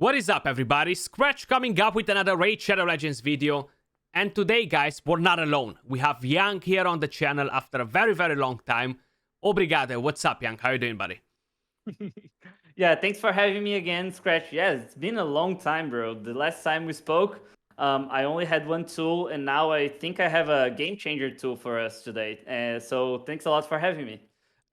What is up, everybody? Skratch coming up with another Raid Shadow Legends video. And today, guys, we're not alone. We have IAang here on the channel after a very, very long time. Obrigado. What's up, IAang? How you doing, buddy? Yeah, thanks for having me again, Skratch. Yeah, it's been a long time, bro. The last time we spoke, I only had one tool, and now I think I have a game changer tool for us today. So thanks a lot for having me.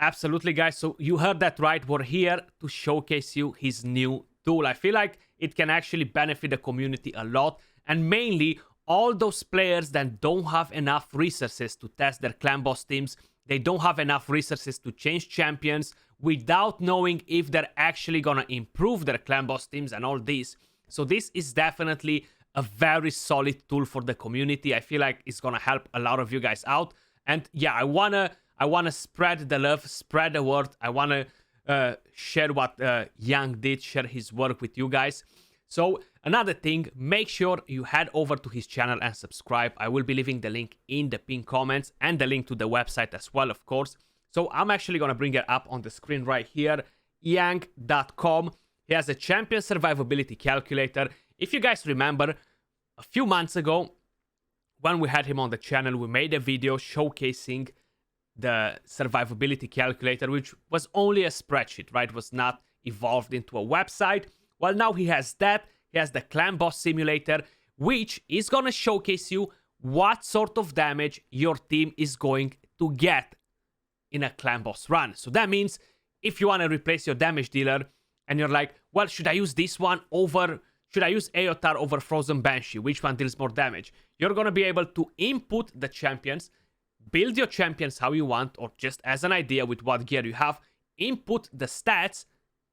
Absolutely, guys. So you heard that right. We're here to showcase you his new tool. I feel like it can actually benefit the community a lot, and mainly all those players that don't have enough resources to test their clan boss teams. They don't have enough resources to change champions without knowing if they're actually gonna improve their clan boss teams and all this. So this is definitely a very solid tool for the community. I feel like it's gonna help a lot of you guys out. And yeah, I wanna spread the love, spread the word. I wanna share what IAang did, share his work with you guys. So another thing, make sure you head over to his channel and subscribe. I will be leaving the link in the pinned comments and the link to the website as well, of course. So I'm actually gonna bring it up on the screen right here, IAang.com. He has a champion survivability calculator. If you guys remember, a few months ago, when we had him on the channel, we made a video showcasing the survivability calculator, which was only a spreadsheet, right? It was not evolved into a website. Well, now he has that. He has the clan boss simulator, which is gonna showcase you what sort of damage your team is going to get in a clan boss run. So that means if you want to replace your damage dealer and you're like, well, should I use this one over, should I use Eotar over Frozen Banshee? Which one deals more damage? You're gonna be able to input the champions, build your champions how you want, or just as an idea with what gear you have, input the stats,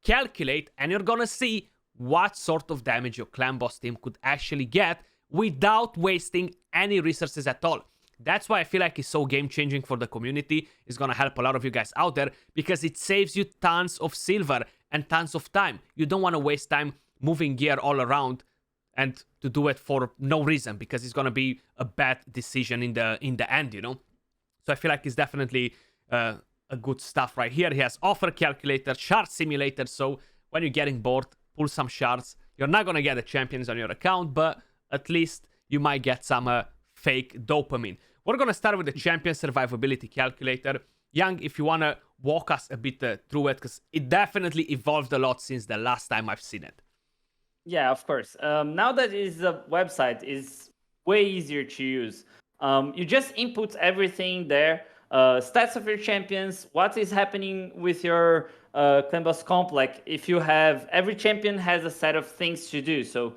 calculate, and you're gonna see what sort of damage your clan boss team could actually get without wasting any resources at all. That's why I feel like it's so game-changing for the community. It's gonna help a lot of you guys out there because it saves you tons of silver and tons of time. You don't want to waste time moving gear all around and to do it for no reason because it's gonna be a bad decision in the end, you know? So I feel like it's definitely a good stuff right here. He has offer calculator, shard simulator, so when you're getting bored, pull some shards. You're not gonna get the champions on your account, but at least you might get some fake dopamine. We're gonna start with the champion survivability calculator. IAang, if you wanna walk us a bit through it, because it definitely evolved a lot since the last time I've seen it. Yeah, of course. Now that is a website is way easier to use. You just input everything there. Stats of your champions, what is happening with your clan boss comp. Like if you have, every champion has a set of things to do. So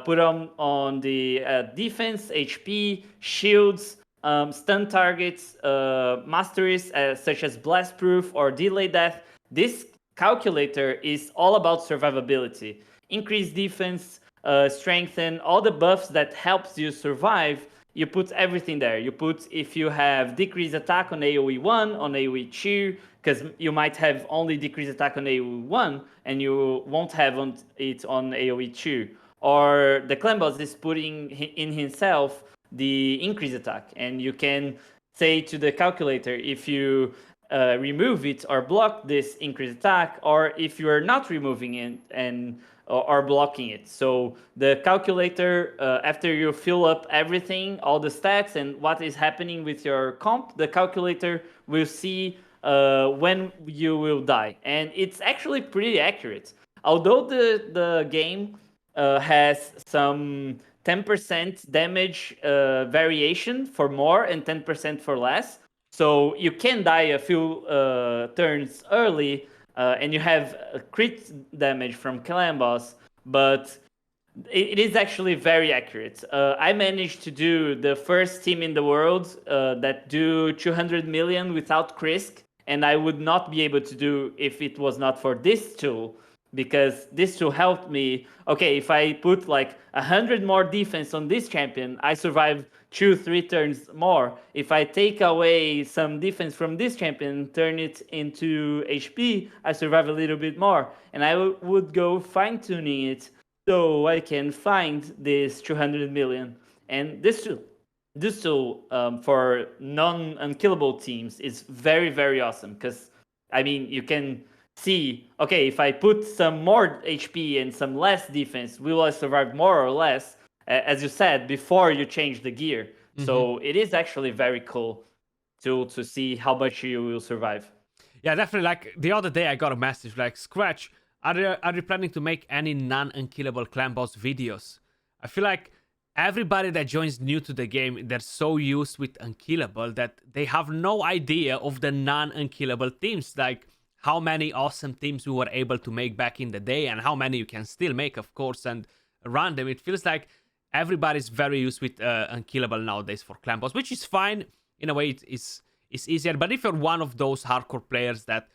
put on the defense, HP, shields, stun targets, masteries such as blast proof or delay death. This calculator is all about survivability. Increase defense, strengthen, all the buffs that helps you survive. You put everything there. You put if you have decreased attack on AoE 1, on AoE 2, because you might have only decreased attack on AoE 1 and you won't have it on AoE 2. Or the clan boss is putting in himself the increased attack, and you can say to the calculator if you remove it or block this increased attack, or if you are not removing it and or blocking it. So the calculator, after you fill up everything, all the stats and what is happening with your comp, the calculator will see when you will die. And it's actually pretty accurate. Although the game has some 10% damage variation for more and 10% for less, so you can die a few turns early, and you have crit damage from clan boss, but it is actually very accurate. I managed to do the first team in the world that do 200 million without Krisk, and I would not be able to do if it was not for this tool, because this tool helped me. Okay, if I put like 100 more defense on this champion, I survive 2-3 turns more. If I take away some defense from this champion, turn it into HP, I survive a little bit more. And I would go fine-tuning it so I can find this 200 million. And this tool for non-unkillable teams is very, very awesome, because I mean, you can see, okay, if I put some more HP and some less defense, will I survive more or less? As you said, before you change the gear. So it is actually very cool to see how much you will survive. Yeah, definitely. Like the other day, I got a message like, Skratch, are you planning to make any non-unkillable clan boss videos? I feel like everybody that joins new to the game, they're so used with unkillable that they have no idea of the non-unkillable teams. Like how many awesome teams we were able to make back in the day, and how many you can still make, of course, and run them. It feels like everybody's very used with unkillable nowadays for clan boss, which is fine in a way. It's easier. But if you're one of those hardcore players that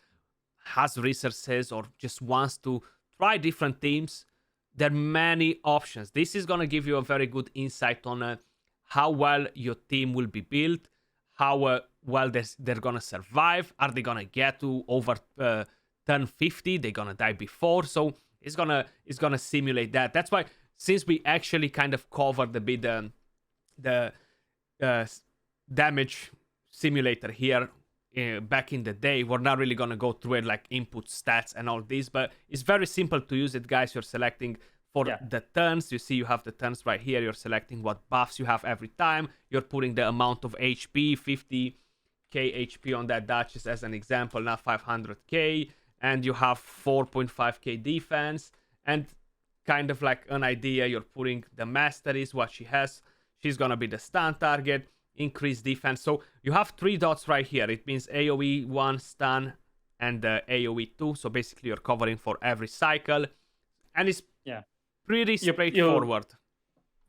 has resources or just wants to try different teams, there are many options. This is going to give you a very good insight on how well your team will be built, how well they're going to survive. Are they going to get to over turn 50? They're going to die before. So it's gonna simulate that. That's why, since we actually kind of covered a bit the damage simulator here back in the day, we're not really gonna go through it like input stats and all this, but it's very simple to use it, guys. You're selecting for the turns. You see you have the turns right here. You're selecting what buffs you have every time. You're putting the amount of HP, 50k HP on that Duchess as an example, now 500k, and you have 4.5k defense, and kind of like an idea, you're putting the masteries, what she has. She's gonna be the stun target, increase defense. So you have 3 dots right here. It means AoE 1, stun, and AoE 2. So basically you're covering for every cycle, and it's pretty straightforward.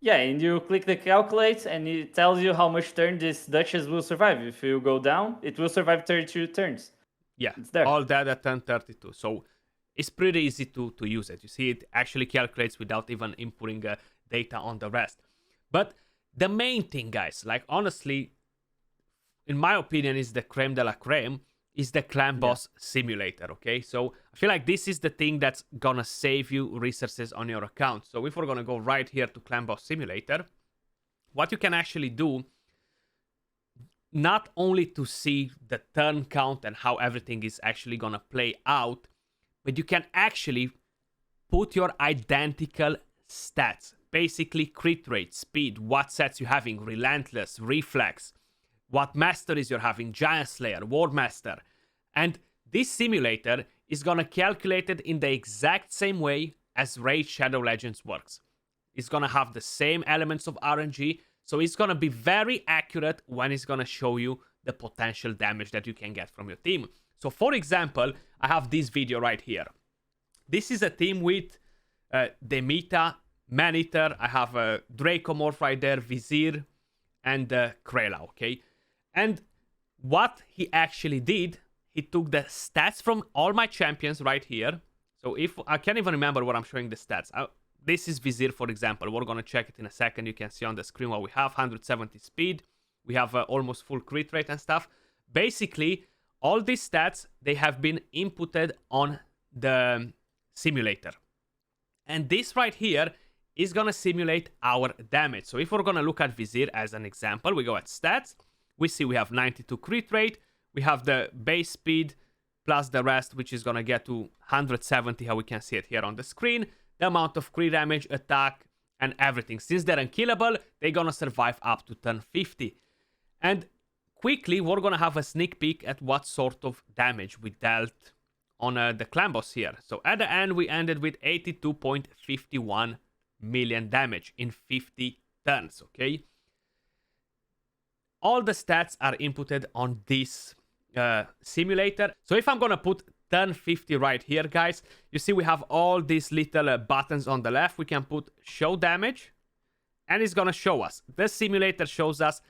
And you click the calculate, and it tells you how much turn this Duchess will survive. If you go down, it will survive 32 turns. Yeah, it's there. All that at turn 32. So it's pretty easy to use it. You see, it actually calculates without even inputting data on the rest. But the main thing, guys, like honestly, in my opinion, is the creme de la creme, is the clan boss simulator, okay? So I feel like this is the thing that's gonna save you resources on your account. So if we're gonna go right here to clan boss simulator, what you can actually do, not only to see the turn count and how everything is actually gonna play out, but you can actually put your identical stats, basically crit rate, speed, what sets you're having, relentless, reflex, what masteries you're having, Giant Slayer, War Master. And this simulator is gonna calculate it in the exact same way as Raid Shadow Legends works. It's gonna have the same elements of RNG, so it's gonna be very accurate when it's gonna show you the potential damage that you can get from your team. So for example, I have this video right here. This is a team with Demita, Maneater, I have a Dracomorph right there, Vizier, and Krela, okay? And what he actually did, he took the stats from all my champions right here. So if I can't even remember what I'm showing the stats. This is Vizier, for example. We're going to check it in a second. You can see on the screen what we have. 170 speed. We have almost full crit rate and stuff. Basically, all these stats, they have been inputted on the simulator. And this right here is going to simulate our damage. So if we're going to look at Vizier as an example, we go at stats. We see we have 92 crit rate. We have the base speed plus the rest, which is going to get to 170, how we can see it here on the screen. The amount of crit damage, attack, and everything. Since they're unkillable, they're going to survive up to turn 50. And quickly, we're going to have a sneak peek at what sort of damage we dealt on the clan boss here. So at the end, we ended with 82.51 million damage in 50 turns, okay? All the stats are inputted on this simulator. So if I'm gonna put turn 50 right here, guys, you see we have all these little buttons on the left. We can put show damage, and it's gonna show us. The simulator shows us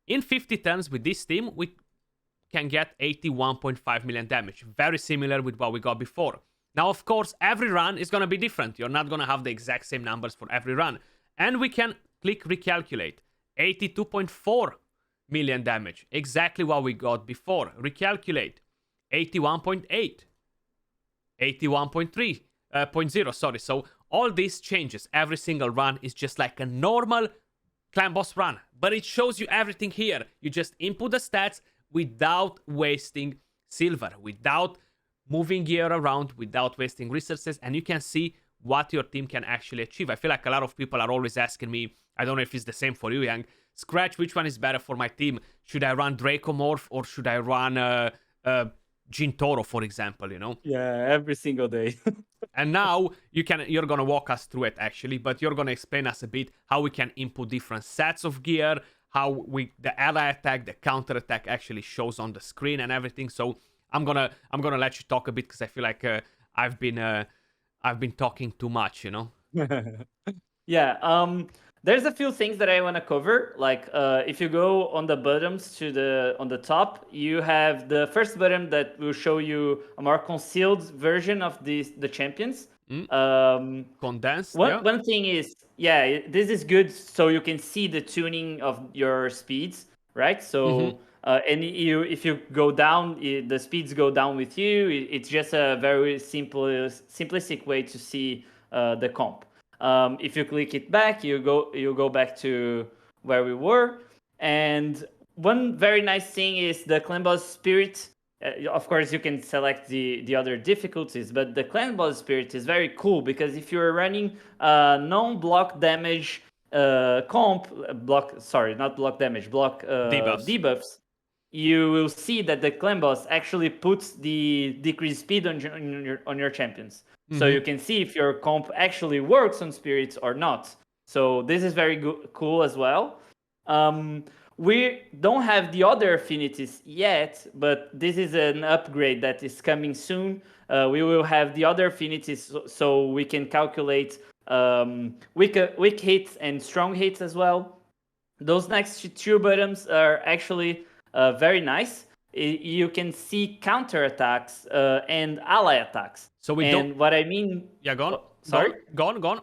in 50 turns with this team, we can get 81.5 million damage. Very similar with what we got before. Now, of course, every run is gonna be different. You're not gonna have the exact same numbers for every run. And we can click recalculate. 82.4 million damage. Exactly what we got before. Recalculate. 81.8. 81.3.0, sorry. So all these changes, every single run is just like a normal clan boss run. But it shows you everything here. You just input the stats without wasting silver, without moving gear around without wasting resources, and you can see what your team can actually achieve. I feel like a lot of people are always asking me, I don't know if it's the same for you, Yang, Skratch, which one is better for my team? Should I run Dracomorph or should I run Gintoro, for example, you know? Yeah, every single day. And now you're gonna walk us through it actually, but you're gonna explain us a bit how we can input different sets of gear, how the ally attack, the counter attack actually shows on the screen and everything. So I'm gonna let you talk a bit because I feel like I've been talking too much, you know. Yeah, there's a few things that I want to cover. Like, if you go on the buttons on the top, you have the first button that will show you a more concealed version of the champions. Condensed, One yeah. one thing is, yeah, this is good so you can see the tuning of your speeds, right? So and if you go down, the speeds go down with you. It's just a very simplistic way to see the comp. If you click it back, you go back to where we were. And one very nice thing is the clan boss spirit. Of course, you can select the other difficulties, but the clan boss spirit is very cool because if you're running non-block damage comp not block damage, block debuffs, you will see that the clan boss actually puts the decreased speed on your champions. So you can see if your comp actually works on spirits or not. So this is very cool as well. We don't have the other affinities yet, but this is an upgrade that is coming soon. We will have the other affinities so we can calculate weak hits and strong hits as well. Those next two buttons are actually very nice. You can see counter attacks and ally attacks. So we don't. What I mean. Yeah, go on. Sorry. Go on.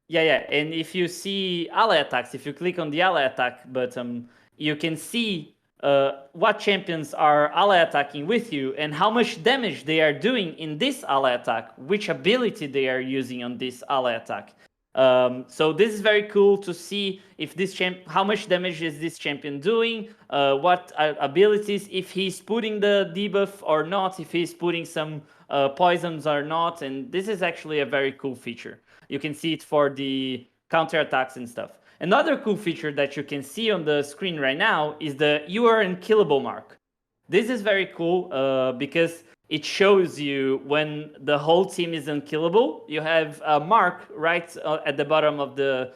Yeah. And if you see ally attacks, if you click on the ally attack button, you can see what champions are ally attacking with you and how much damage they are doing in this ally attack, which ability they are using on this ally attack. So this is very cool to see if how much damage is this champion doing, what abilities, if he's putting the debuff or not, if he's putting some poisons or not, and this is actually a very cool feature. You can see it for the counter attacks and stuff. Another cool feature that you can see on the screen right now is the "You are unkillable" mark. This is very cool because it shows you when the whole team is unkillable. You have a mark right at the bottom of the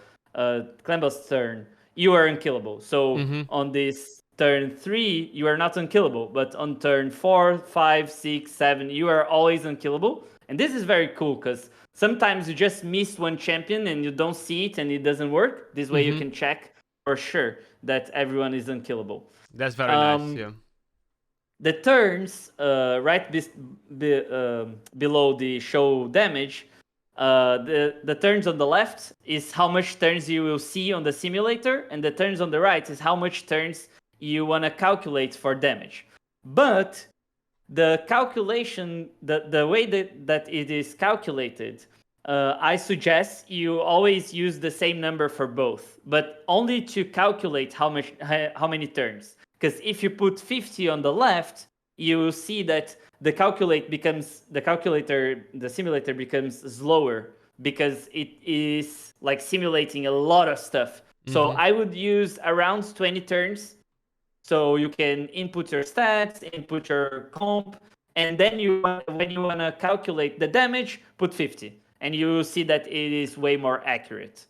clan boss turn. You are unkillable. So on this turn 3, you are not unkillable, but on turn 4, 5, 6, 7, you are always unkillable. And this is very cool because sometimes you just miss one champion and you don't see it and it doesn't work. This way you can check for sure that everyone is unkillable. That's very nice, yeah. The turns right below the show damage, the turns on the left is how much turns you will see on the simulator, and the turns on the right is how much turns you want to calculate for damage. But the calculation, the way that it is calculated, I suggest you always use the same number for both, but only to calculate how many turns. Because if you put 50 on the left, you will see that the simulator becomes slower because it is like simulating a lot of stuff. So I would use around 20 turns. So you can input your stats, input your comp, and then when you want to calculate the damage, put 50. And you will see that it is way more accurate.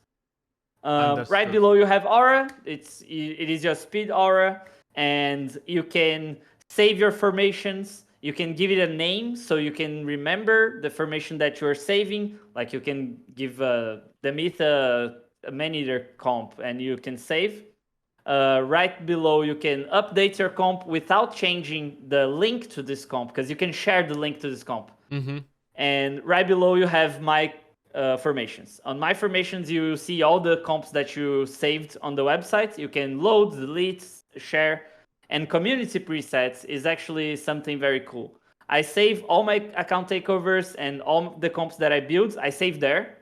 Right below you have aura. It is your speed aura. And you can save your formations. You can give it a name so you can remember the formation that you're saving. Like you can give the myth a man-eater comp and you can save. Right below you can update your comp without changing the link to this comp because you can share the link to this comp. And right below you have my formations. On my formations you will see all the comps that you saved on the website. You can load, delete, share, and community presets is actually something very cool. I save all my account takeovers and all the comps that I build, I save there.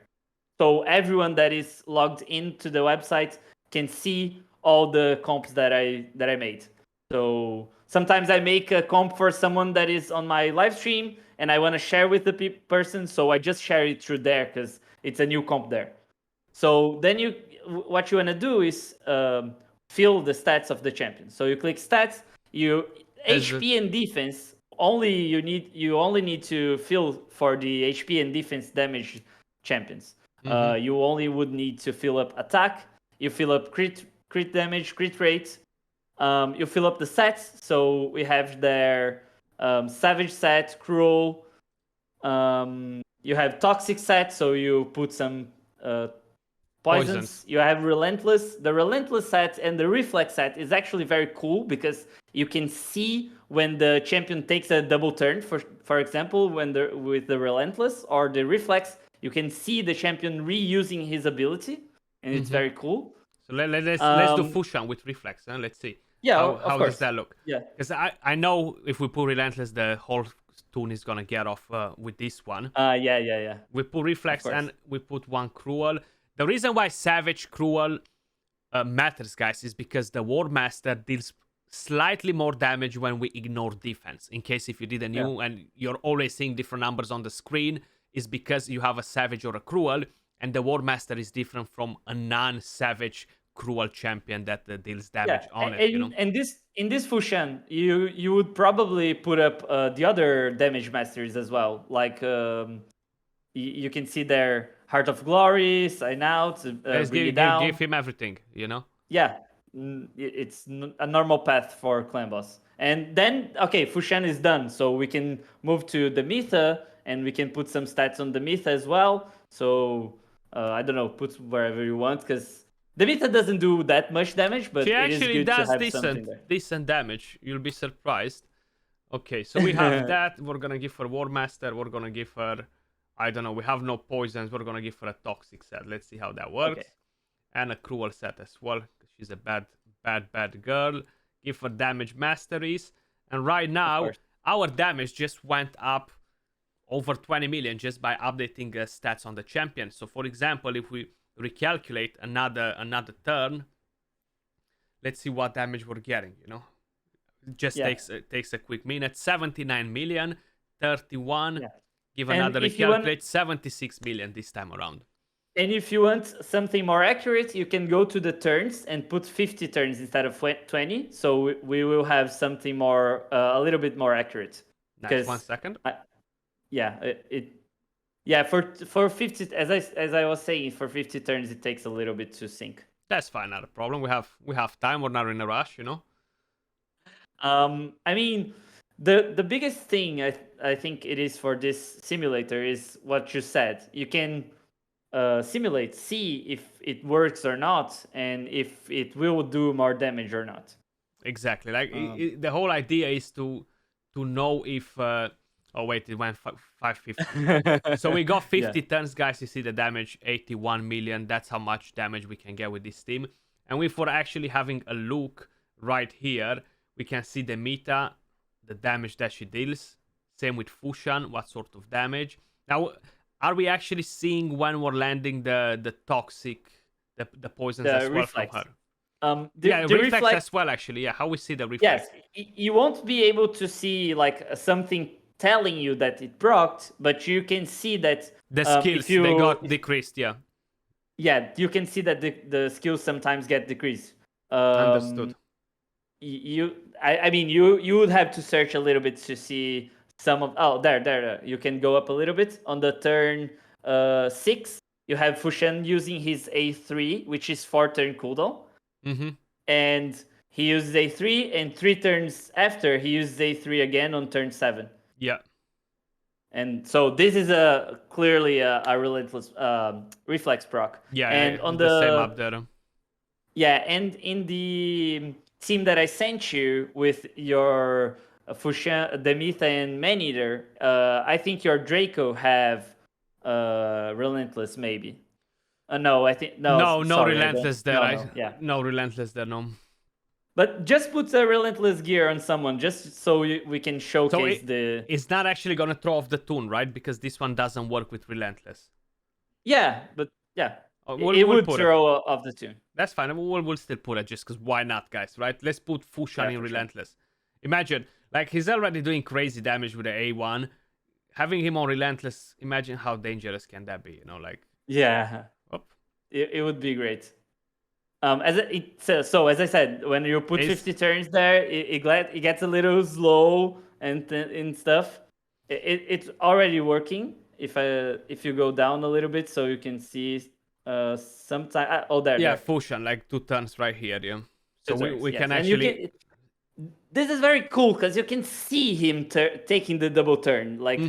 So everyone that is logged into the website can see all the comps that I made. So sometimes I make a comp for someone that is on my live stream and I want to share with the person, so I just share it through there because it's a new comp there. So then what you want to do is fill the stats of the champion. So you click stats, you HP and defense. You only need to fill for the HP and defense damage champions. You only would need to fill up attack. You fill up crit damage, crit rate. You fill up the sets. So we have there savage set, cruel. You have toxic set. So you put some poisons. You have relentless. The relentless set and the reflex set is actually very cool because you can see when the champion takes a double turn. For example, with the relentless or the reflex, you can see the champion reusing his ability, and it's very cool. So let's do Fushan with reflex, and let's see. Yeah, how does that look? Yeah, because I know if we put relentless, the whole tune is gonna get off with this one. Yeah. We put reflex and we put one cruel. The reason why savage cruel matters, guys, is because the War Master deals slightly more damage when we ignore defense. In case if you did a new and you're always seeing different numbers on the screen, is because you have a savage or a cruel, and the War Master is different from a non-savage cruel champion that deals damage on it. And in this Fushan, you would probably put up the other damage masters as well. Like you can see their Heart of Glory, Sign Out, give him everything. Yeah, it's a normal path for clan boss. And then Fushan is done, so we can move to the Mytha, and we can put some stats on the Mytha as well. So I don't know, put wherever you want, because the Mytha doesn't do that much damage, but she it is actually good does to have decent damage. You'll be surprised. Okay, so we have that. We're gonna give her War Master. We're gonna give her, I don't know. We have no poisons. We're gonna give her a toxic set. Let's see how that works, and a cruel set as well. She's a bad girl. Give her damage masteries, and right now our damage just went up over 20 million just by updating stats on the champion. So for example, if we recalculate another turn, let's see what damage we're getting. It just takes a quick minute. 79 million, 31. Give another recalculate. 76 million this time around. And if you want something more accurate, you can go to the turns and put 50 turns instead of 20. So we will have something more, a little bit more accurate. Nice. 1 second. For 50, as I was saying, for 50 turns it takes a little bit to sync. That's fine, not a problem. We have time. We're not in a rush, I mean, the biggest thing I think it is for this simulator is what you said. You can simulate, see if it works or not, and if it will do more damage or not. Exactly. Like the whole idea is to know if. Oh wait, it went 550. So we got 50 turns, guys. You see the damage, 81 million. That's how much damage we can get with this team. And if we're actually having a look right here, we can see the Mita, the damage that she deals. Same with Fushan, what sort of damage. Now, are we actually seeing when we're landing the toxic, the poisons as well from her? The reflex as well, actually. Yeah, how we see the reflex. Yes, you won't be able to see like something telling you that it procced, but you can see that the skills they got decreased. Yeah, you can see that the skills sometimes get decreased. Understood. I mean, you would have to search a little bit to see some of. There. You can go up a little bit on the turn 6. You have Fushan using his A3, which is 4-turn cooldown, and he uses A3, and 3 turns after he uses A3 again on turn 7. Yeah. And so this is clearly a relentless reflex proc. Yeah, and on the same up there. Yeah, and in the team that I sent you with your Fushan, Demitha, and Maneater, I think your Draco have relentless maybe. No, I think no. Sorry, relentless there. No relentless there. No. But just put a relentless gear on someone, just so we can showcase It's not actually gonna throw off the tune, right? Because this one doesn't work with relentless. Yeah, but yeah, we'll would throw off the tune. That's fine. We'll still put it just because why not, guys? Right? Let's put Fushan in relentless. Imagine, like, he's already doing crazy damage with the A1. Having him on Relentless, imagine how dangerous can that be, you know, like... Yeah, Whoop. it would be great. So as I said, when you put 50 turns there, it gets a little slow and stuff. It's already working. If you go down a little bit, so you can see sometime. Oh, Yeah, there. Fusion, like 2 turns right here, yeah. So 2 turns, we yes. can And you actually... can. This is very cool because you can see him taking the double turn. Like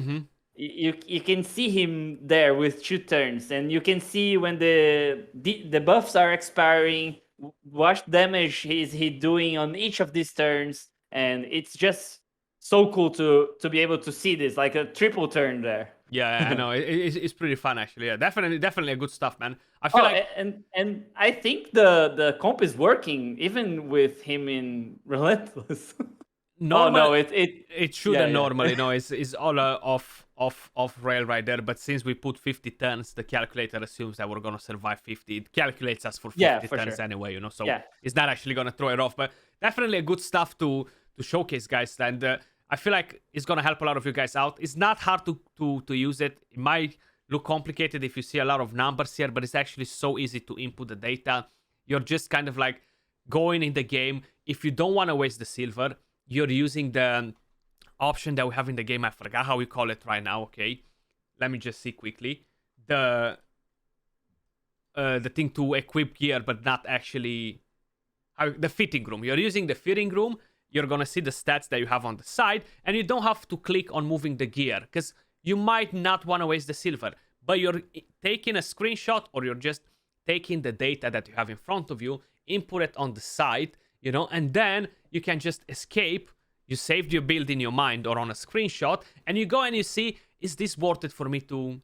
you can see him there with 2 turns, and you can see when the buffs are expiring, what damage he doing on each of these turns, and it's just so cool to be able to see this, like a triple turn there. Yeah, I know. It's pretty fun, actually. Yeah, definitely a good stuff, man. I feel like... and I think the comp is working even with him in Relentless. Oh normal... no, it shouldn't yeah. normally, no, it's all off rail right there. But since we put 50 turns, the calculator assumes that we're gonna survive 50. It calculates us for 50 for turns sure. anyway, you know. So Yeah. it's not actually gonna throw it off. But definitely a good stuff to showcase, guys. And I feel like it's gonna help a lot of you guys out. It's not hard to use it. It might look complicated if you see a lot of numbers here, but it's actually so easy to input the data. You're just kind of like going in the game. If you don't want to waste the silver, you're using the option that we have in the game. I forgot how we call it right now. Okay, let me just see quickly. The thing to equip gear, but not actually the fitting room. You're using the fitting room. You're gonna see the stats that you have on the side, and you don't have to click on moving the gear because you might not want to waste the silver, but you're taking a screenshot or you're just taking the data that you have in front of you, input it on the side, you know, and then you can just escape. You saved your build in your mind or on a screenshot, and you go and you see, is this worth it for me to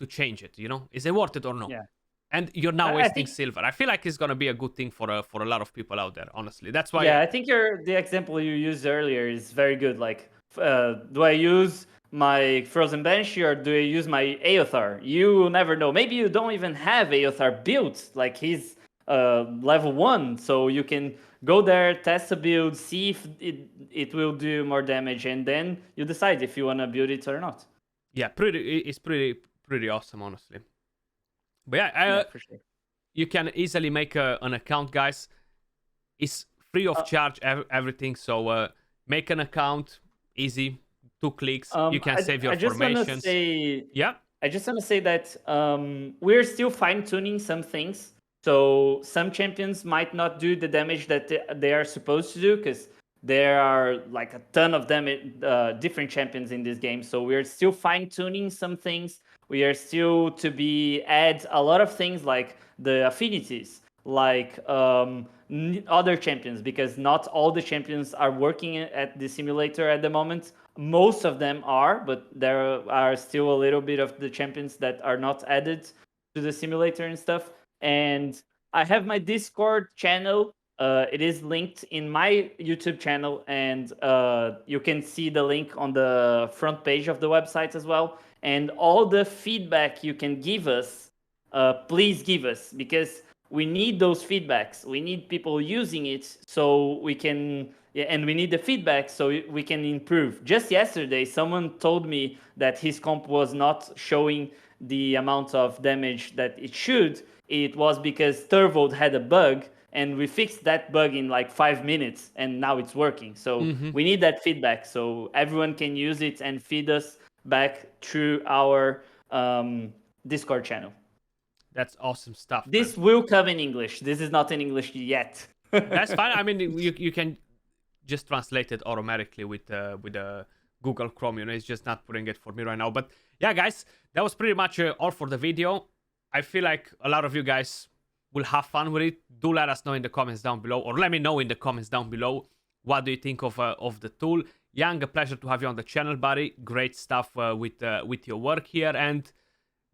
change it? You know, is it worth it or no? Yeah. And you're not wasting think, silver. I feel like it's gonna be a good thing for a lot of people out there. Honestly, that's why. Yeah, I think the example you used earlier is very good. Like, do I use my Frozen Banshee or do I use my Aothar? You will never know. Maybe you don't even have Aothar built. Like he's level 1, so you can go there, test a build, see if it will do more damage, and then you decide if you want to build it or not. Yeah, it's pretty awesome, honestly. But yeah, for sure. You can easily make an account, guys. It's free of charge, everything. So make an account, easy, 2 clicks. You can save your formations. Yeah. I just want to say that we're still fine-tuning some things. So some champions might not do the damage that they are supposed to do because there are like a ton of them, different champions in this game. So we're still fine-tuning some things. We are still to add a lot of things like the affinities, like other champions, because not all the champions are working at the simulator at the moment. Most of them are, but there are still a little bit of the champions that are not added to the simulator and stuff. And I have my Discord channel. It is linked in my YouTube channel, and you can see the link on the front page of the website as well. And all the feedback you can give us, please give us, because we need those feedbacks. We need people using it so we can, and we need the feedback so we can improve. Just yesterday, someone told me that his comp was not showing the amount of damage that it should. It was because Turvold had a bug, and we fixed that bug in like 5 minutes, and now it's working. So we need that feedback so everyone can use it and feed us back through our Discord channel. That's awesome stuff. This will come in English. This is not in English yet. That's fine. I mean, you can just translate it automatically with Google Chrome. You know, it's just not putting it for me right now. But yeah, guys, that was pretty much all for the video. I feel like a lot of you guys will have fun with it. Do let us know in the comments down below, or let me know in the comments down below. What do you think of the tool? IAang, a pleasure to have you on the channel, buddy. Great stuff with your work here, and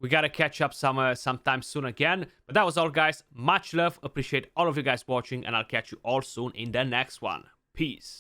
we gotta catch up sometime soon again. But that was all, guys. Much love. Appreciate all of you guys watching, and I'll catch you all soon in the next one. Peace.